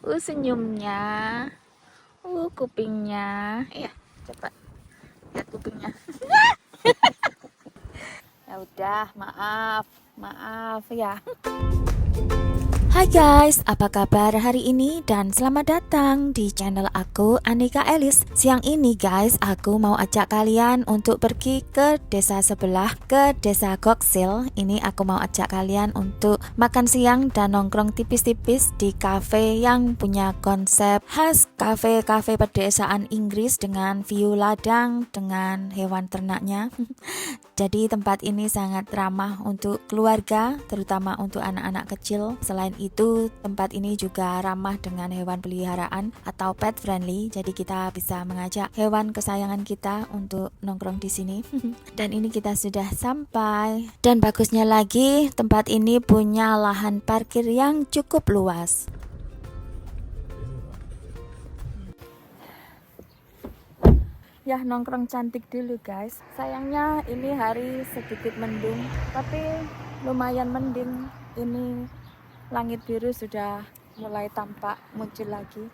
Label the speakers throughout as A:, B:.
A: Senyumnya. Kupingnya. Iya, coba lihat kupingnya. Ya udah, maaf. Maaf ya. Hai guys, apa kabar hari ini dan selamat datang di channel aku Anika Elis. Siang ini guys, aku mau ajak kalian untuk pergi ke desa sebelah, ke desa Goksil. Ini aku mau ajak kalian untuk makan siang dan nongkrong tipis-tipis di cafe yang punya konsep khas cafe-cafe pedesaan Inggris dengan view ladang dengan hewan ternaknya. Jadi tempat ini sangat ramah untuk keluarga, terutama untuk anak-anak kecil. Selain itu, tempat ini juga ramah dengan hewan peliharaan atau pet friendly. Jadi kita bisa mengajak hewan kesayangan kita untuk nongkrong di sini. Dan ini kita sudah sampai. Dan bagusnya lagi, tempat ini punya lahan parkir yang cukup luas. Ya, nongkrong cantik dulu guys. Sayangnya ini hari sedikit mendung, tapi lumayan mending. Ini langit biru sudah mulai tampak muncul lagi.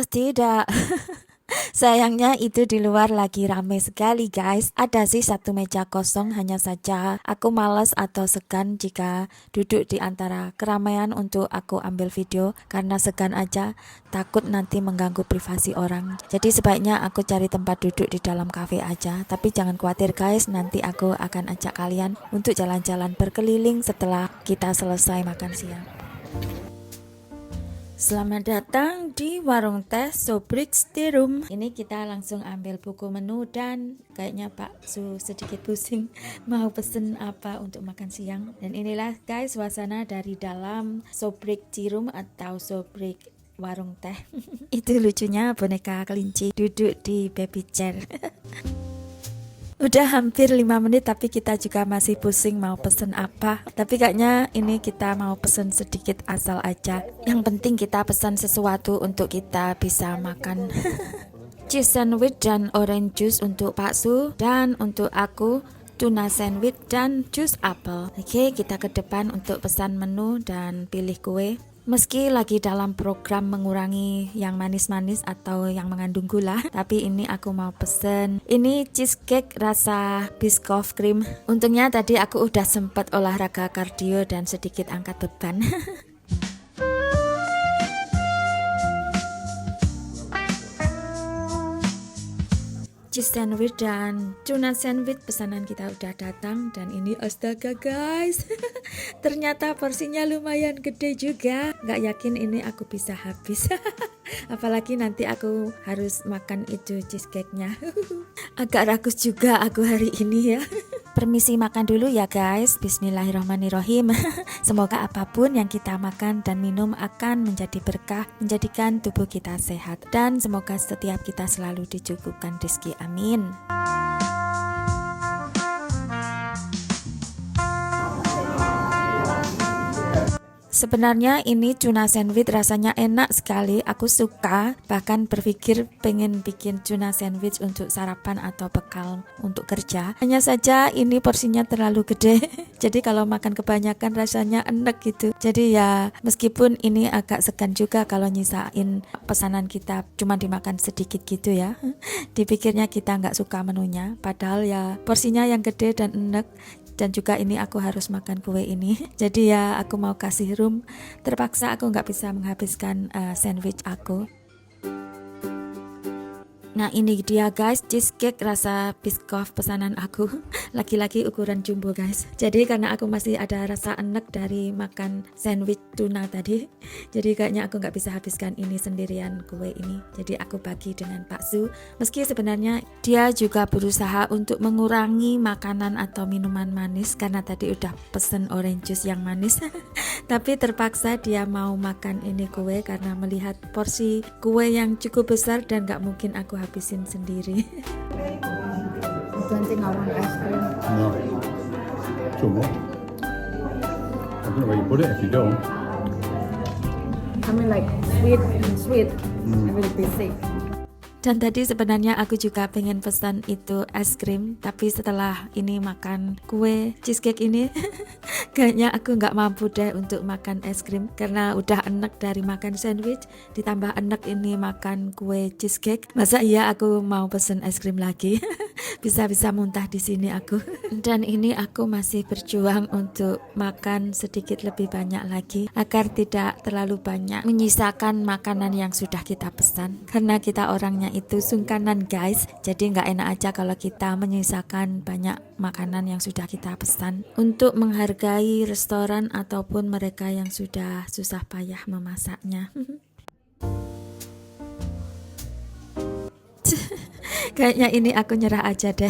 A: Tidak. Sayangnya itu di luar lagi rame sekali guys. Ada sih satu meja kosong, hanya saja aku malas atau segan jika duduk di antara keramaian untuk aku ambil video, karena segan aja takut nanti mengganggu privasi orang. Jadi sebaiknya aku cari tempat duduk di dalam cafe aja. Tapi jangan khawatir guys, nanti aku akan ajak kalian untuk jalan-jalan berkeliling setelah kita selesai makan siang. Selamat datang di warung teh Sobrik Tea Room. Ini kita langsung ambil buku menu dan kayaknya Pak Su sedikit pusing mau pesen apa untuk makan siang. Dan inilah guys suasana dari dalam Sobrik Tea Room atau Sobrik warung teh. Itu lucunya boneka kelinci duduk di baby chair. Udah hampir 5 menit tapi kita juga masih pusing mau pesen apa. Tapi kayaknya ini kita mau pesen sedikit asal aja. Yang penting kita pesan sesuatu untuk kita bisa makan. Cheese sandwich dan orange juice untuk Pak Su, dan untuk aku tuna sandwich dan jus apel. Oke, kita ke depan untuk pesan menu dan pilih kue. Meski lagi dalam program mengurangi yang manis-manis atau yang mengandung gula, tapi ini aku mau pesen ini cheesecake rasa biscoff cream. Untungnya tadi aku udah sempat olahraga kardio dan sedikit angkat beban. Cheese sandwich dan tuna sandwich pesanan kita udah datang. Dan ini astaga guys, ternyata porsinya lumayan gede juga. Gak yakin ini aku bisa habis. Apalagi nanti aku harus makan itu cheesecake-nya. Agak rakus juga aku hari ini ya. Permisi makan dulu ya guys. Bismillahirrahmanirrahim. Semoga apapun yang kita makan dan minum akan menjadi berkah, menjadikan tubuh kita sehat, dan semoga setiap kita selalu dicukupkan rezeki. Amin. Sebenarnya ini tuna sandwich rasanya enak sekali, aku suka. Bahkan berpikir pengen bikin tuna sandwich untuk sarapan atau bekal untuk kerja. Hanya saja ini porsinya terlalu gede. Jadi kalau makan kebanyakan rasanya enek gitu. Jadi ya meskipun ini agak segan juga kalau nyisain pesanan kita cuma dimakan sedikit gitu ya. Dipikirnya kita nggak suka menunya, padahal ya porsinya yang gede dan enek. Dan juga ini aku harus makan kue ini. Jadi ya aku mau kasih room. Terpaksa aku nggak bisa menghabiskan sandwich aku. Nah ini dia guys, cheesecake rasa biscoff pesanan aku. Lagi-lagi ukuran jumbo guys. Jadi karena aku masih ada rasa enek dari makan sandwich tuna tadi, jadi kayaknya aku nggak bisa habiskan ini sendirian kue ini. Jadi aku bagi dengan Pak Su. Meski sebenarnya dia juga berusaha untuk mengurangi makanan atau minuman manis, karena tadi udah pesen orange juice yang manis. Tapi terpaksa dia mau makan ini kue karena melihat porsi kue yang cukup besar dan nggak mungkin aku habisin sendiri.
B: Don't think I want ice cream.
C: No. Two more. I don't know where you put it if you don't.
B: I mean like sweet and sweet. I will be sick.
A: Dan tadi sebenarnya aku juga pengen pesan itu es krim, tapi setelah ini makan kue cheesecake ini kayaknya aku nggak mampu deh untuk makan es krim, karena udah enek dari makan sandwich ditambah enek ini makan kue cheesecake. Masa iya aku mau pesen es krim lagi? Bisa-bisa muntah di sini aku. Dan ini aku masih berjuang untuk makan sedikit lebih banyak lagi agar tidak terlalu banyak menyisakan makanan yang sudah kita pesan, karena kita orangnya itu sungkanan guys, jadi nggak enak aja kalau kita menyisakan banyak makanan yang sudah kita pesan. Untuk menghargai restoran ataupun mereka yang sudah susah payah memasaknya. Kayaknya ini aku nyerah aja deh.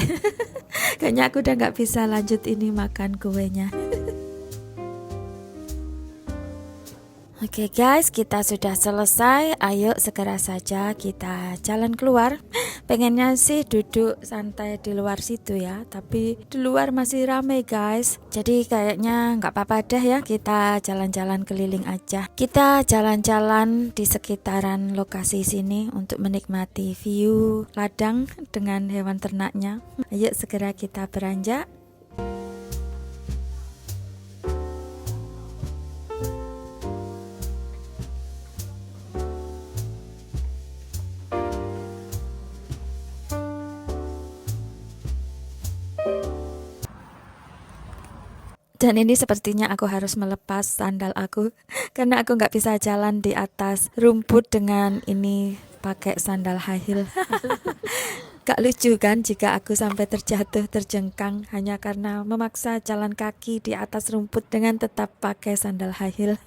A: Kayaknya aku udah nggak bisa lanjut ini makan kuenya. Oke guys, kita sudah selesai. Ayo segera saja kita jalan keluar. Pengennya sih duduk santai di luar situ ya, tapi di luar masih ramai guys. Jadi kayaknya nggak apa-apa deh ya, kita jalan-jalan keliling aja. Kita jalan-jalan di sekitaran lokasi sini untuk menikmati view ladang dengan hewan ternaknya. Ayo segera kita beranjak. Dan ini sepertinya aku harus melepas sandal aku karena aku nggak bisa jalan di atas rumput dengan ini pakai sandal high heel. Gak lucu kan jika aku sampai terjatuh terjengkang hanya karena memaksa jalan kaki di atas rumput dengan tetap pakai sandal high heel.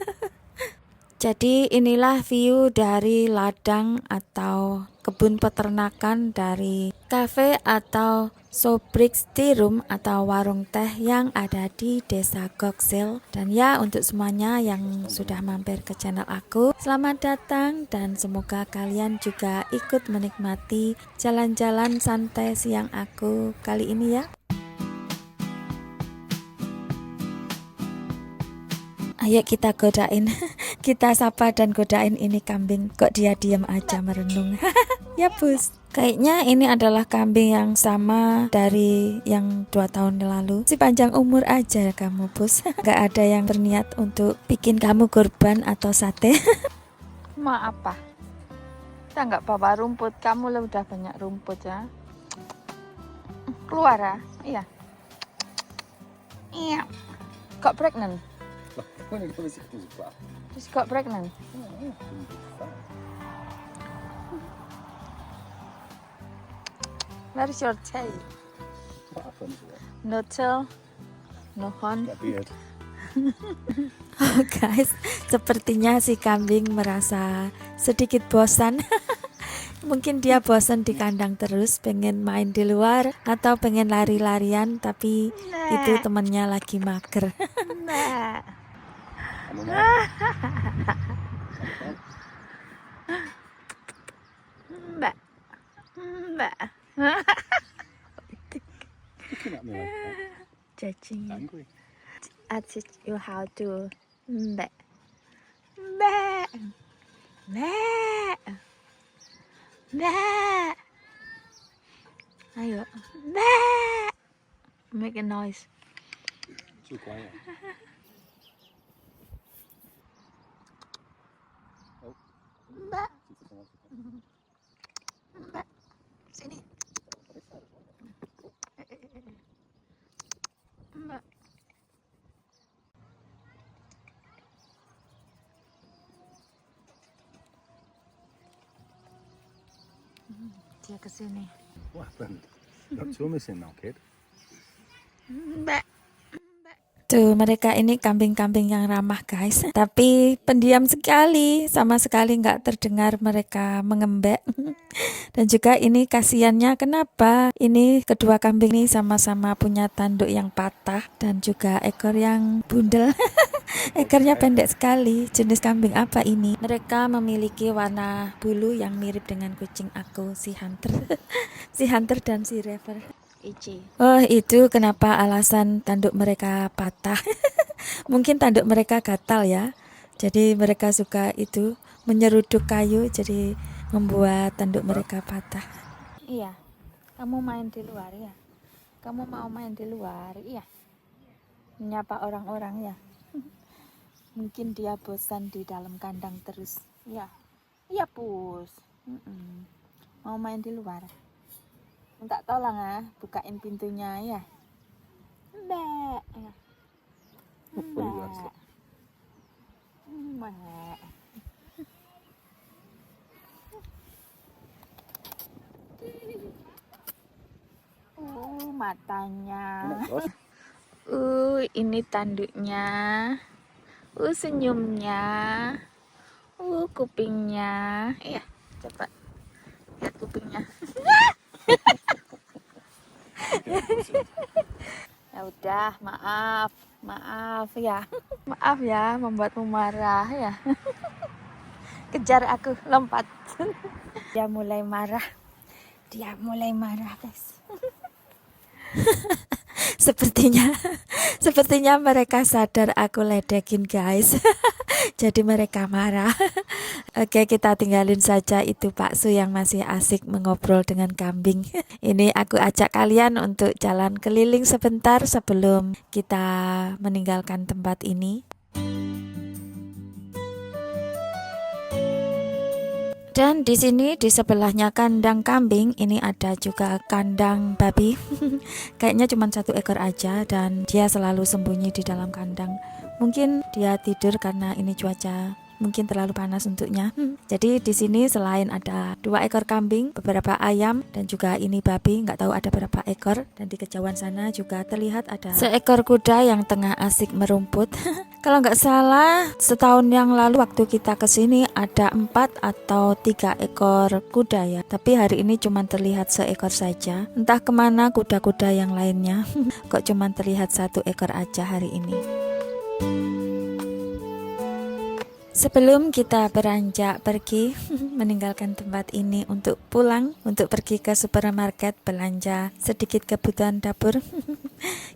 A: Jadi inilah view dari ladang atau kebun peternakan dari cafe atau Sobrix Tea Room atau warung teh yang ada di Desa Goksel. Dan ya, untuk semuanya yang sudah mampir ke channel aku, selamat datang dan semoga kalian juga ikut menikmati jalan-jalan santai siang aku kali ini ya. Ayo kita godain, kita sapa dan godain ini kambing. Kok dia diam aja merenung. Ya bus, kayaknya ini adalah kambing yang sama dari yang 2 tahun lalu. Si panjang umur aja kamu bus. Gak ada yang berniat untuk bikin kamu korban atau sate.
B: Ma apa? Kita nggak bawa rumput, kamu lah udah banyak rumput ya. Keluar ya? Iya. Iya. Got pregnant?
C: When it comes to the
B: Just got pregnant? Where is your tail?
C: what happened to it?
B: No tail, no horn.
C: That beard.
A: Oh guys, sepertinya si kambing merasa sedikit bosan. Mungkin dia bosan di kandang terus, pengen main di luar atau pengen lari-larian, tapi itu temennya lagi mager.
B: Nah.
C: I'm a
B: Mbak. Mbak.
C: looking at me like that.
B: Judging you.
C: Angry.
B: I teach you how to mbak. Mbak. Mbak. Mbak. Ayo. Mbak. Make a noise.
C: Too quiet. Oh,
B: Mbak. Mbak. Sini. Mbak. Dia kesini.
C: what happened? Got two missing now, kid.
B: Mbak.
A: Tuh, mereka ini kambing-kambing yang ramah guys, tapi pendiam sekali, sama sekali nggak terdengar mereka mengembek. Dan juga ini kasihannya, kenapa ini kedua kambing ini sama-sama punya tanduk yang patah dan juga ekor yang bundel. Ekornya pendek sekali. Jenis kambing apa ini? Mereka memiliki warna bulu yang mirip dengan kucing aku, si Hunter. Si Hunter dan si Rever.
B: Ichi.
A: Oh, itu kenapa alasan tanduk mereka patah. Mungkin tanduk mereka gatal ya. Jadi mereka suka itu menyeruduk kayu, jadi membuat tanduk mereka patah. Iya, kamu main di luar ya? Kamu mau main di luar? Iya. Menyapa orang-orang ya. Mungkin dia bosan di dalam kandang terus. Iya. Iya, Pus. Mau main di luar? Minta tolong ya, bukain pintunya ya. Mbak. Ya. Mbak. Mbak. Matanya. Ini tanduknya. Senyumnya. Kupingnya. Iya, coba lihat kupingnya. Ya udah, maaf ya. Maaf ya, membuatmu marah ya. Kejar aku, lompat. Dia mulai marah, guys. Sepertinya mereka sadar aku ledekin, guys. Jadi mereka marah. Oke, kita tinggalin saja itu Pak Su yang masih asik mengobrol dengan kambing. Ini aku ajak kalian untuk jalan keliling sebentar sebelum kita meninggalkan tempat ini. Dan di sini di sebelahnya kandang kambing ini ada juga kandang babi. Kayaknya cuma 1 ekor aja dan dia selalu sembunyi di dalam kandang. Mungkin dia tidur karena ini cuaca mungkin terlalu panas untuknya. Jadi di sini selain ada 2 ekor kambing, beberapa ayam dan juga ini babi, nggak tahu ada berapa ekor. Dan di kejauhan sana juga terlihat ada seekor kuda yang tengah asik merumput. Kalau nggak salah setahun yang lalu waktu kita kesini ada 4 atau 3 ekor kuda ya. Tapi hari ini cuma terlihat seekor saja. Entah kemana kuda-kuda yang lainnya. Kok cuma terlihat 1 ekor aja hari ini. Sebelum kita beranjak pergi meninggalkan tempat ini untuk pulang, untuk pergi ke supermarket belanja sedikit kebutuhan dapur,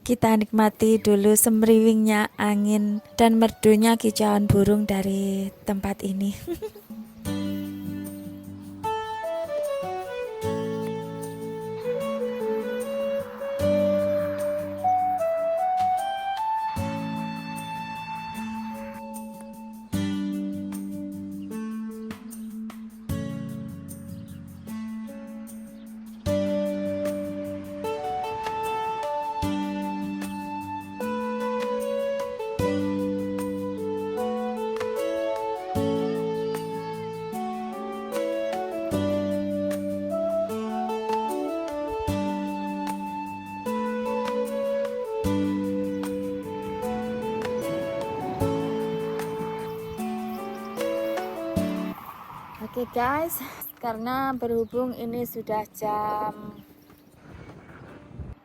A: kita nikmati dulu semriwingnya angin dan merdunya kicauan burung dari tempat ini. Oke guys, karena berhubung ini sudah jam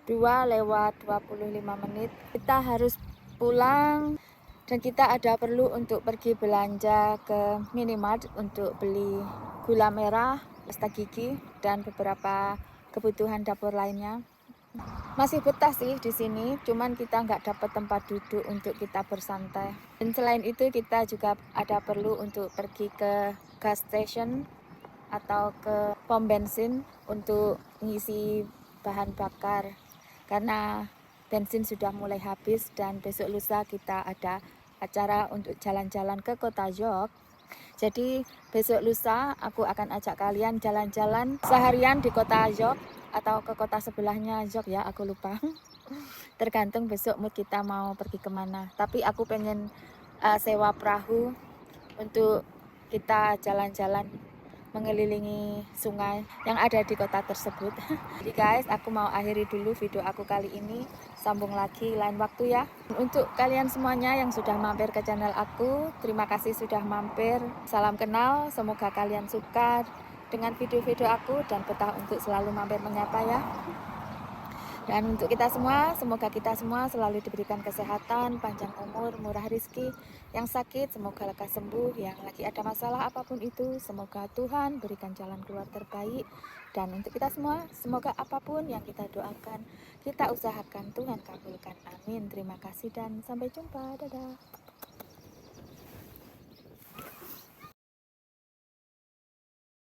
A: 2:25, kita harus pulang dan kita ada perlu untuk pergi belanja ke minimart untuk beli gula merah, pasta gigi dan beberapa kebutuhan dapur lainnya. Masih betah sih di sini, cuman kita nggak dapat tempat duduk untuk kita bersantai. Dan selain itu kita juga ada perlu untuk pergi ke gas station atau ke pom bensin untuk mengisi bahan bakar karena bensin sudah mulai habis dan besok lusa kita ada acara untuk jalan-jalan ke kota York. Jadi besok lusa aku akan ajak kalian jalan-jalan seharian di kota York atau ke kota sebelahnya York ya, aku lupa. Tergantung besok mood kita mau pergi kemana. Tapi aku pengen sewa perahu untuk kita jalan-jalan mengelilingi sungai yang ada di kota tersebut. Jadi guys, aku mau akhiri dulu video aku kali ini. Sambung lagi lain waktu ya. Untuk kalian semuanya yang sudah mampir ke channel aku, terima kasih sudah mampir. Salam kenal, semoga kalian suka dengan video-video aku dan betah untuk selalu mampir menyapa ya. Dan untuk kita semua, semoga kita semua selalu diberikan kesehatan, panjang umur, murah rezeki. Yang sakit, semoga lekas sembuh. Yang lagi ada masalah apapun itu, semoga Tuhan berikan jalan keluar terbaik. Dan untuk kita semua, semoga apapun yang kita doakan, kita usahakan Tuhan kabulkan. Amin. Terima kasih dan sampai jumpa. Dadah.